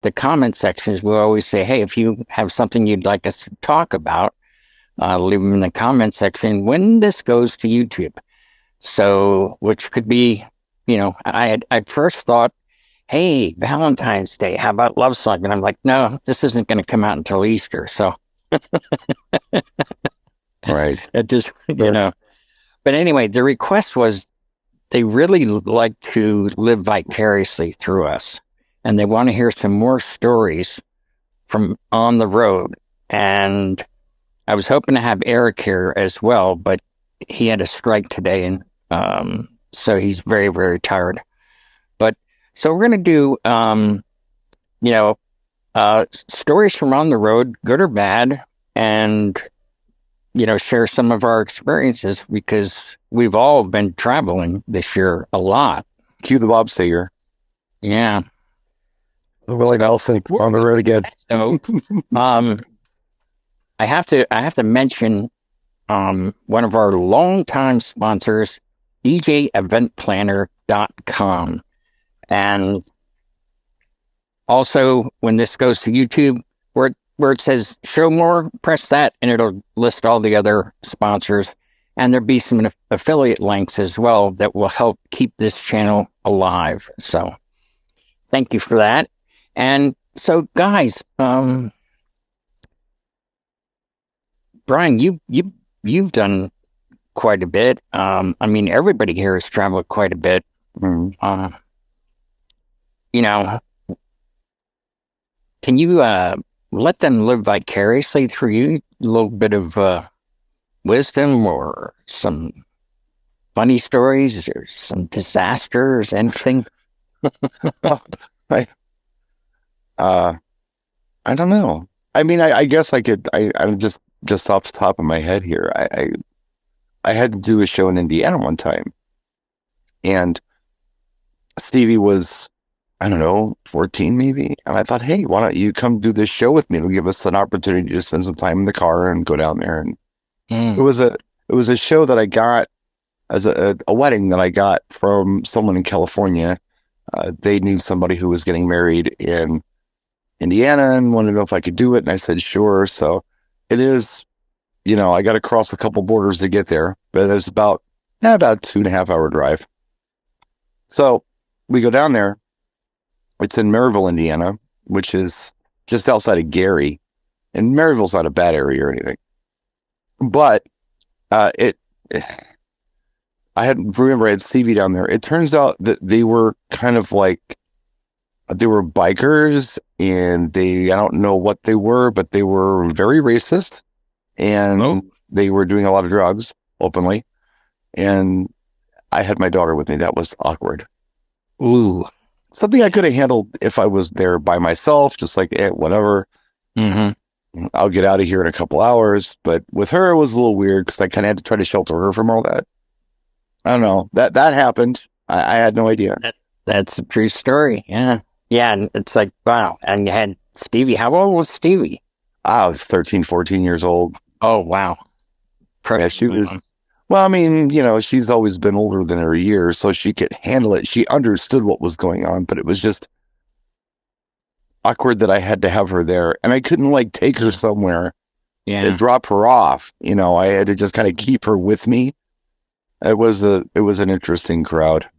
the comment sections, we always say, hey, if you have something you'd like us to talk about, leave them in the comment section when this goes to YouTube. So, which could be, I first thought, hey, Valentine's Day, how about Love Song? And I'm like, no, this isn't going to come out until Easter. So Right. it just, Sure. But anyway, the request was they really like to live vicariously through us. And they want to hear some more stories from on the road. And I was hoping to have Eric here as well, but he had a strike today. And so he's very, very tired. But so we're going to do, you know, stories from on the road, good or bad, and share some of our experiences because we've all been traveling this year a lot. Cue the bobslayer. Yeah. Willie Nelson on the road again. So, I have to mention one of our longtime sponsors, DJEventPlanner.com, and also when this goes to YouTube, where it says show more, press that, and it'll list all the other sponsors. And there'll be some affiliate links as well that will help keep this channel alive. So thank you for that. And so, guys, Brian, you've done quite a bit. I mean, everybody here has traveled quite a bit. Mm. You know, can you let them live vicariously through you? A little bit of wisdom or some funny stories or some disasters, anything? I, uh, I don't know. I mean, I guess I could. I'm just off the top of my head here. I had to do a show in Indiana one time, and Stevie was, I don't know, 14 maybe, and I thought, hey, why don't you come do this show with me? It'll give us an opportunity to spend some time in the car and go down there. And it was a show that I got as a wedding that I got from someone in California. They knew somebody who was getting married in Indiana and wanted to know if I could do it. And I said, sure. So it is, I got to cross a couple borders to get there, but it's about 2.5 hour drive. So we go down there. It's in Maryville, Indiana, which is just outside of Gary. And Maryville's not a bad area or anything. But I had Stevie down there. It turns out that they were kind of like, they were bikers, and I don't know what they were, but they were very racist, and they were doing a lot of drugs openly. And I had my daughter with me. That was awkward. Ooh. Something I could have handled if I was there by myself, just like, whatever. Mm-hmm. I'll get out of here in a couple hours. But with her, it was a little weird because I kind of had to try to shelter her from all that. I don't know. That happened. I had no idea. That's a true story. Yeah. Yeah. And it's like, wow. And you had Stevie. How old was Stevie? I was 13, 14 years old. Oh, wow. Yeah, she was. Well, I mean, she's always been older than her years, so she could handle it. She understood what was going on, but it was just awkward that I had to have her there, and I couldn't take her somewhere and drop her off. I had to just kind of keep her with me. It was an interesting crowd.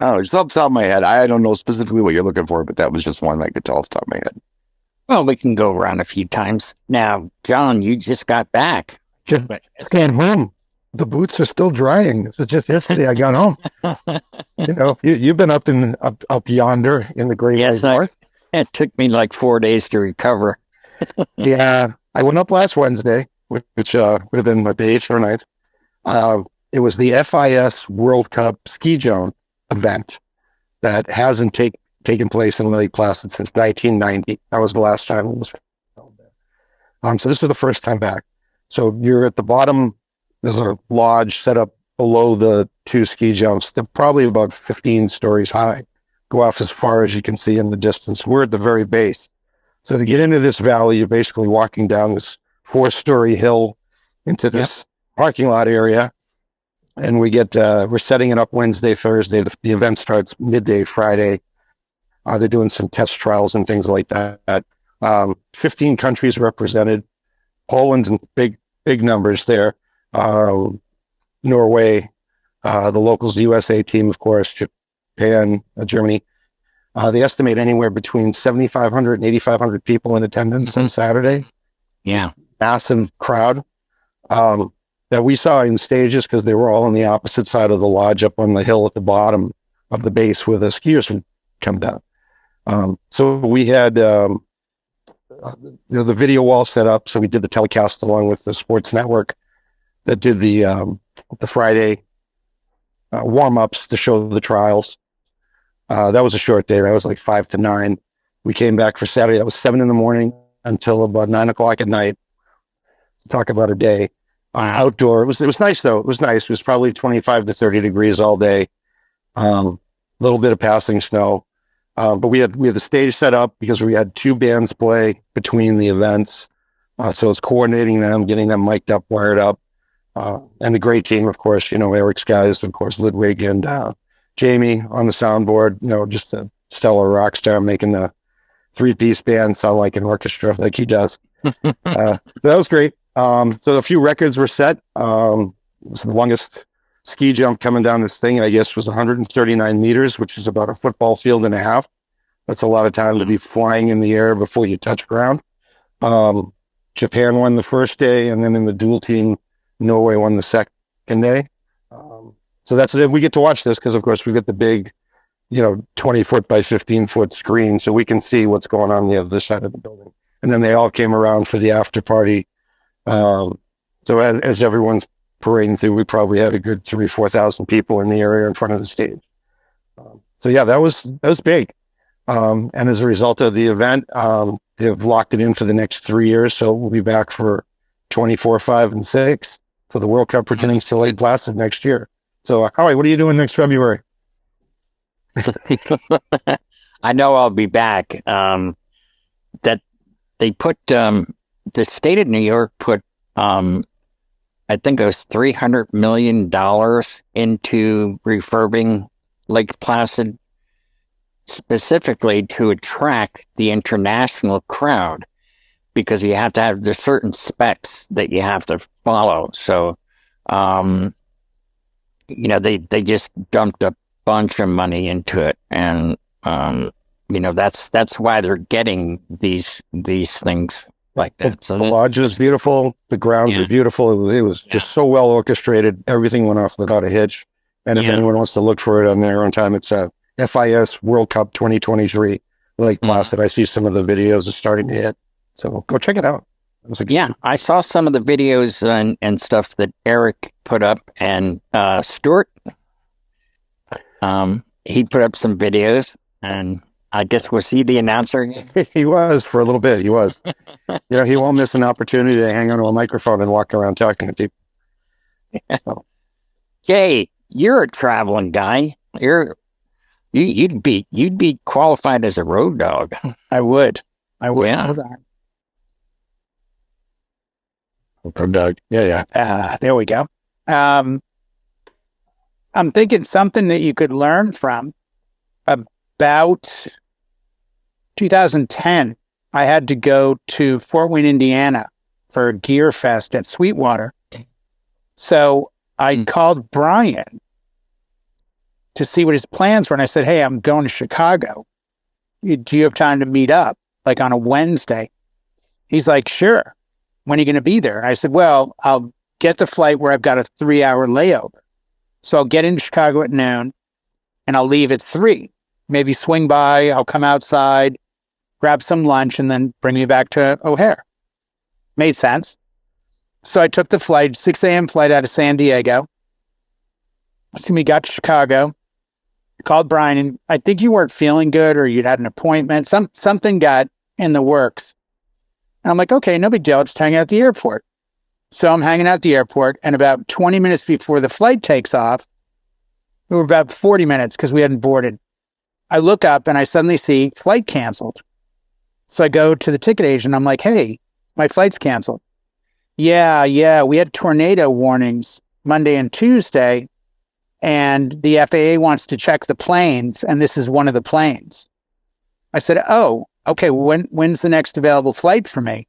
I don't know, just off the top of my head. I don't know specifically what you're looking for, but that was just one I could tell off the top of my head. Well, we can go around a few times. Now, John, you just got back. Just came home. The boots are still drying. It was just yesterday I got home. You've been up yonder in the Great Lakes North. It took me like 4 days to recover. Yeah, I went up last Wednesday, which would have been the 8th or 9th. It was the FIS World Cup ski zone event that hasn't taken place in Lake Placid since 1990. That was the last time it was held there. So this was the first time back. So you're at the bottom. There's a lodge set up below the two ski jumps. They're probably about 15 stories high. Go off as far as you can see in the distance. We're at the very base. So to get into this valley, you're basically walking down this 4-story hill into this parking lot area. And we're setting it up Wednesday, Thursday. The event starts midday Friday. They're doing some test trials and things like that. 15 countries represented. Poland in big numbers there. Norway, the locals, the USA team, of course, Japan, Germany. They estimate anywhere between 7,500 and 8,500 people in attendance on Saturday. Yeah. Massive crowd that we saw in stages because they were all on the opposite side of the lodge up on the hill at the bottom of the base where the skiers would come down. So we had the video wall set up. So we did the telecast along with the sports network that did the Friday warm-ups to show the trials. That was a short day. That was like 5 to 9. We came back for Saturday. That was 7 in the morning until about 9 o'clock at night. Talk about a day outdoor. It was nice though. It was nice. It was probably 25 to 30 degrees all day. Little bit of passing snow. But we had the stage set up because we had 2 bands play between the events. So it's coordinating them, getting them mic'd up, wired up. And the great team, of course, Eric's guys, of course, Ludwig and Jamie on the soundboard, just a stellar rock star making the 3-piece band sound like an orchestra like he does. So that was great. So a few records were set. It was the longest ski jump coming down this thing, I guess, was 139 meters, which is about a football field and a half. That's a lot of time to be flying in the air before you touch ground. Japan won the first day, and then in the dual team, Norway won the second day. So that's it. We get to watch this because, of course, we've got the big, 20-foot by 15-foot screen, so we can see what's going on the other side of the building. And then they all came around for the after party. So as everyone's parading through, we probably had a good 3,000-4,000 people in the area in front of the stage. So yeah, that was big. And as a result of the event, they've locked it in for the next 3 years. So we'll be back for 24, 5, and 6 for the World Cup returning to Lake Placid next year. So Howie, what are you doing next February? I know I'll be back. That they put the state of New York put I think it was $300 million into refurbing Lake Placid specifically to attract the international crowd, because you have to have, there's certain specs that you have to follow. So, they just dumped a bunch of money into it, and that's why they're getting these things like that. So the lodge is beautiful. The grounds are beautiful. It was just so well orchestrated. Everything went off without a hitch. And if anyone wants to look for it on their own time, it's FIS World Cup 2023 Lake Placid. I see some of the videos are starting to hit. So go check it out. I saw some of the videos and stuff that Eric put up, and Stuart, he put up some videos, and I guess was he the announcer? He was for a little bit. He was. He won't miss an opportunity to hang onto a microphone and walk around talking to people. So. Jay, you're a traveling guy. You'd be qualified as a road dog. I would. Yeah. Hold on. Road dog. Yeah. There we go. I'm thinking something that you could learn from. About 2010, I had to go to Fort Wayne, Indiana for Gear Fest at Sweetwater. So I called Brian to see what his plans were. And I said, hey, I'm going to Chicago. Do you have time to meet up, like on a Wednesday? He's like, sure. When are you going to be there? And I said, well, I'll get the flight where I've got a 3-hour layover. So I'll get into Chicago at noon and I'll leave at 3. Maybe swing by, I'll come outside, grab some lunch, and then bring me back to O'Hare. Made sense. So I took the flight, 6 a.m. flight out of San Diego. So we got to Chicago, called Brian, and I think you weren't feeling good or you'd had an appointment. Something got in the works. And I'm like, okay, no big deal. Just hang out at the airport. So I'm hanging out at the airport, and about 20 minutes before the flight takes off, we were about 40 minutes because we hadn't boarded. I look up and I suddenly see flight canceled. So I go to the ticket agent. I'm like, hey, my flight's canceled. Yeah. We had tornado warnings Monday and Tuesday, and the FAA wants to check the planes, and this is one of the planes. I said, oh, okay, when's the next available flight for me?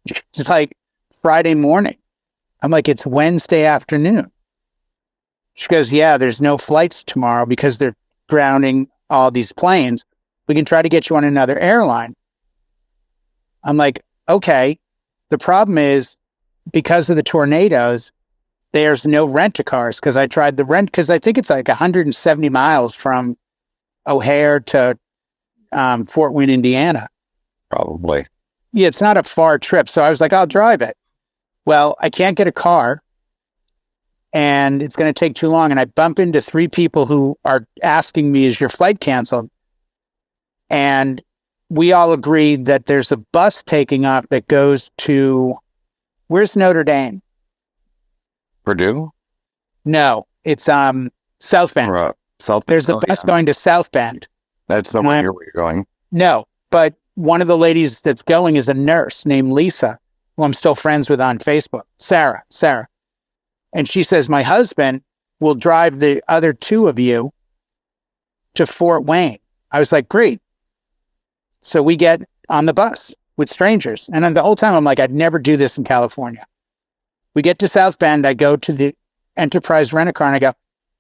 It's like Friday morning. I'm like, it's Wednesday afternoon. She goes, yeah, there's no flights tomorrow because they're grounding all these planes. We can try to get you on another airline. I'm like, okay. The problem is because of the tornadoes, there's no rent-a-cars because I tried the rent because I think it's like 170 miles from O'Hare to Fort Wayne, Indiana. Probably. Yeah, it's not a far trip. So I was like, I'll drive it. Well, I can't get a car and it's going to take too long. And I bump into 3 people who are asking me, is your flight canceled? And we all agreed that there's a bus taking off that goes to, where's Notre Dame? Purdue? No, it's South Bend. South. There's a bus going to South Bend. That's nowhere near where you're going. No, but one of the ladies that's going is a nurse named Lisa, who I'm still friends with on Facebook. Sarah. And she says, my husband will drive the other 2 of you to Fort Wayne. I was like, great. So we get on the bus with strangers. And then the whole time I'm like, I'd never do this in California. We get to South Bend. I go to the Enterprise Rent-A-Car and I go,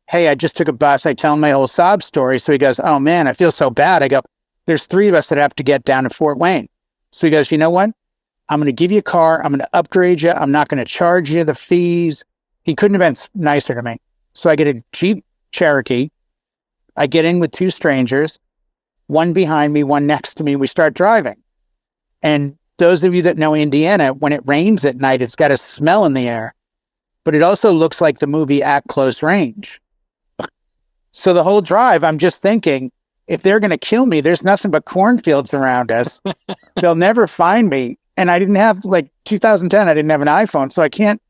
hey, I just took a bus. I tell him my whole sob story. So he goes, oh man, I feel so bad. I go, there's 3 of us that have to get down to Fort Wayne. So he goes, you know what? I'm going to give you a car. I'm going to upgrade you. I'm not going to charge you the fees. He couldn't have been nicer to me. So I get a Jeep Cherokee. I get in with 2 strangers, one behind me, one next to me. We start driving. And those of you that know Indiana, when it rains at night, it's got a smell in the air. But it also looks like the movie At Close Range. So the whole drive, I'm just thinking, if they're going to kill me, there's nothing but cornfields around us. They'll never find me. And I didn't have, 2010, I didn't have an iPhone, so I can't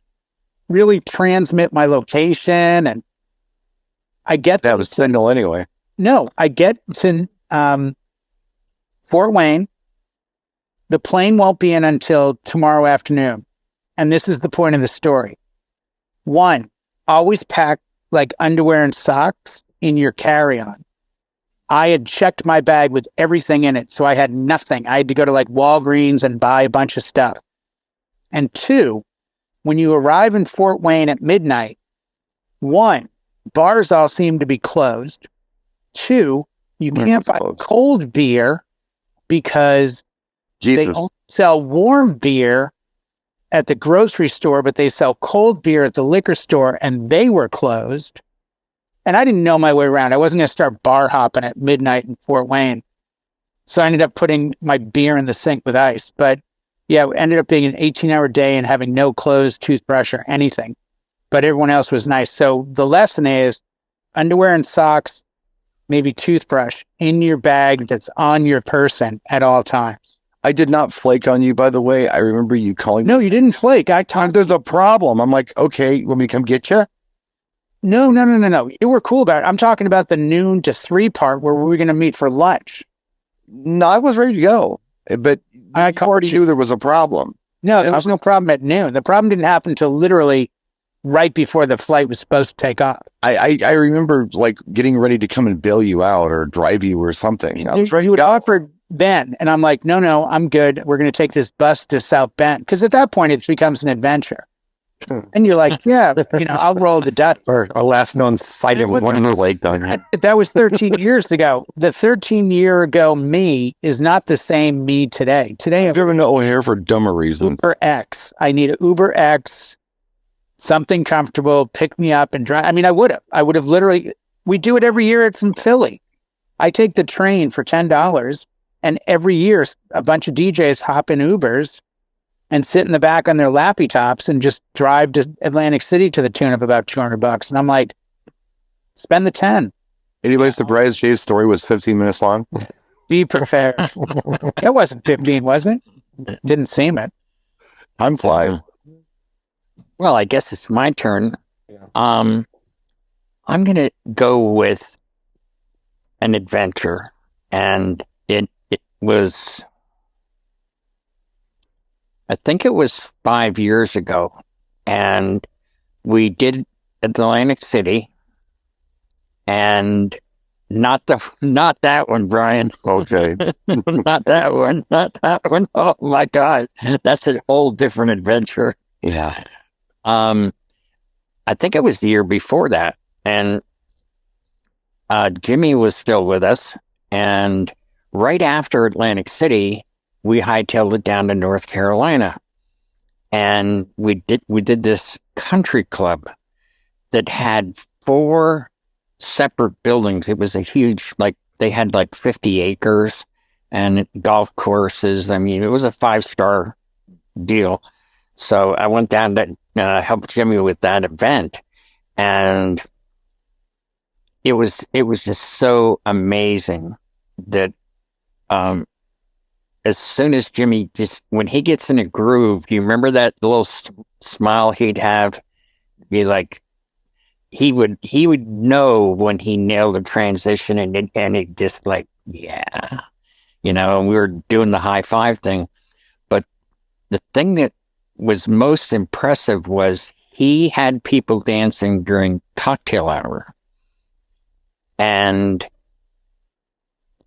really transmit my location. And I get that was signal anyway. No, I get to Fort Wayne. The plane won't be in until tomorrow afternoon. And this is the point of the story. 1, always pack underwear and socks in your carry-on. I had checked my bag with everything in it, so I had nothing. I had to go to Walgreens and buy a bunch of stuff. And 2, when you arrive in Fort Wayne at midnight, 1, bars all seem to be closed. 2, you can't buy cold beer because they only sell warm beer at the grocery store, but they sell cold beer at the liquor store, and they were closed. And I didn't know my way around. I wasn't going to start bar hopping at midnight in Fort Wayne. So I ended up putting my beer in the sink with ice. But yeah, it ended up being an 18-hour day and having no clothes, toothbrush, or anything. But everyone else was nice. So the lesson is underwear and socks, maybe toothbrush in your bag that's on your person at all times. I did not flake on you, by the way. I remember you calling me. No, you didn't flake. There's a problem. I'm like, okay, you want me to come get you? No. You were cool about it. I'm talking about the noon to 3 part where we were going to meet for lunch. No, I was ready to go, but I already knew there was a problem. No, there was no problem at noon. The problem didn't happen until literally right before the flight was supposed to take off. I remember getting ready to come and bail you out or drive you or something. You would offer Ben, and I'm like, no, I'm good. We're going to take this bus to South Bend. Because at that point, it becomes an adventure. And you're like, yeah, I'll roll the dice. Or our last known fighting with one of the lake down here. That was 13 years ago. The 13-year ago me is not the same me today. Today, I've driven to O'Hare for dumber reasons. Uber X. I need an Uber X, something comfortable, pick me up and drive. I mean, I would have literally, we do it every year from Philly. I take the train for $10, and every year a bunch of DJs hop in Ubers and sit in the back on their lappy tops and just drive to Atlantic City to the tune of about $200. And I'm like, spend the 10. Anybody surprised Jay's story was 15 minutes long? Be prepared. It wasn't 15, was it? Didn't seem it. Time flies. Well, I guess it's my turn. I'm going to go with an adventure. And it was, I think it was 5 years ago. And we did Atlantic City. And Not that one, Brian. Okay. Not that one. Not that one. Oh my God. That's a whole different adventure. Yeah. I think it was the year before that. And Jimmy was still with us. And right after Atlantic City, we hightailed it down to North Carolina. And we did this country club that had 4 separate buildings. It was a huge, like, they had like 50 acres and golf courses. I mean, it was a 5-star deal. So I went down to help Jimmy with that event, and it was just so amazing that as soon as Jimmy, just when he gets in a groove, do you remember that little smile he'd have? Be like, he would know when he nailed a transition, and it just like, yeah, and we were doing the high five thing. But the thing that was most impressive was he had people dancing during cocktail hour. And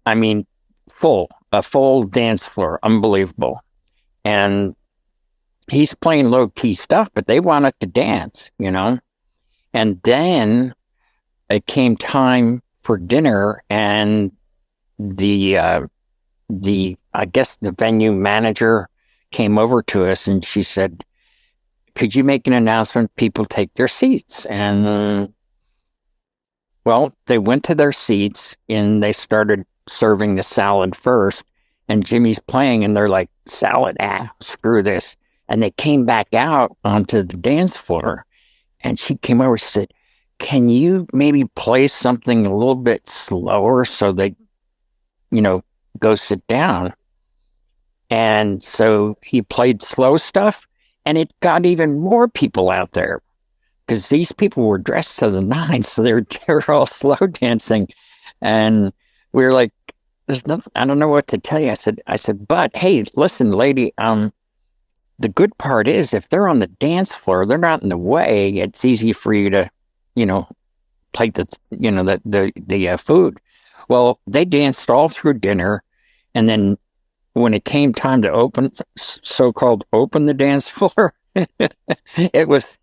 I mean, a full dance floor, unbelievable. And he's playing low key stuff, but they wanted to dance, And then it came time for dinner, and the I guess the venue manager came over to us, and she said, "Could you make an announcement? People take their seats." And well, they went to their seats, and they started serving the salad first. And Jimmy's playing, and they're like, "Salad, screw this." And they came back out onto the dance floor. And she came over and said, "Can you maybe play something a little bit slower so they, go sit down?" And so he played slow stuff, and it got even more people out there because these people were dressed to the nines. So they were all slow dancing. And we were like, "There's nothing, I don't know what to tell you." I said, "But hey, listen, lady, the good part is if they're on the dance floor, they're not in the way. It's easy for you to, plate the food." Well, they danced all through dinner, and then when it came time to so-called open the dance floor, it was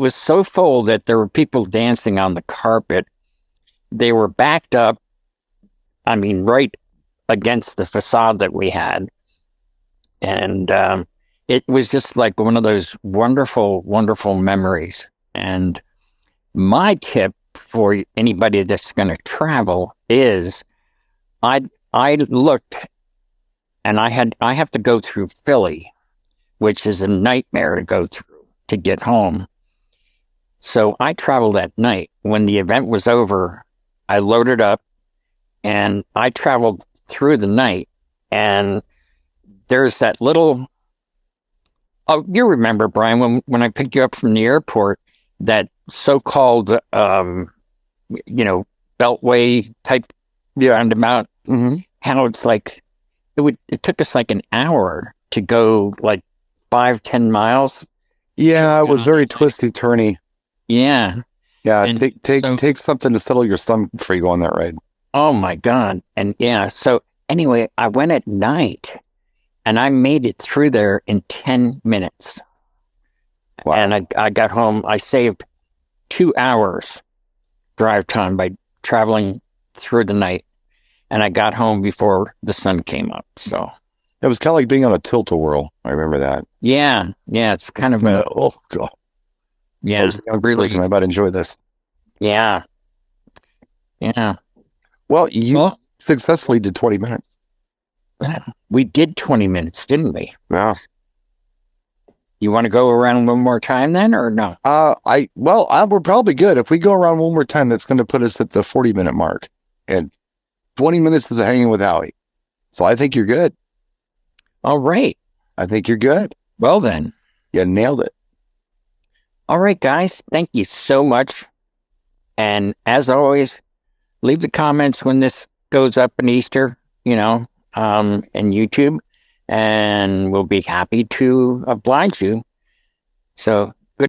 so full that there were people dancing on the carpet. They were backed up, I mean, right against the facade that we had. And it was just like one of those wonderful, wonderful memories. And my tip for anybody that's going to travel is I looked, and I have to go through Philly, which is a nightmare to go through to get home. So I traveled at night. When the event was over, I loaded up and I traveled through the night. And there's that little, oh, you remember, Brian, when I picked you up from the airport, that so-called, beltway type roundabout, how it's like, it took us like an hour to go like 5-10 miles. Yeah, it was very twisty, turny. Yeah. Yeah, And take something to settle your stomach before you go on that ride. Oh my God. And yeah, so anyway, I went at night and I made it through there in 10 minutes. Wow. And I got home. I saved 2 hours drive time by traveling through the night. And I got home before the sun came up. So it was kind of like being on a tilt-a-whirl. I remember that. Yeah. Yeah. It's kind of a, oh God. Yeah. I really I might enjoy this. Yeah. Yeah. Well, you successfully did 20 minutes. We did 20 minutes, didn't we? Yeah. You want to go around one more time then, or no? We're probably good. If we go around one more time, that's going to put us at the 40-minute mark. And 20 minutes is a hanging with Howie. So I think you're good. All right. I think you're good. Well then. You nailed it. All right, guys. Thank you so much. And as always, leave the comments when this goes up in Easter, and YouTube, and we'll be happy to oblige you. So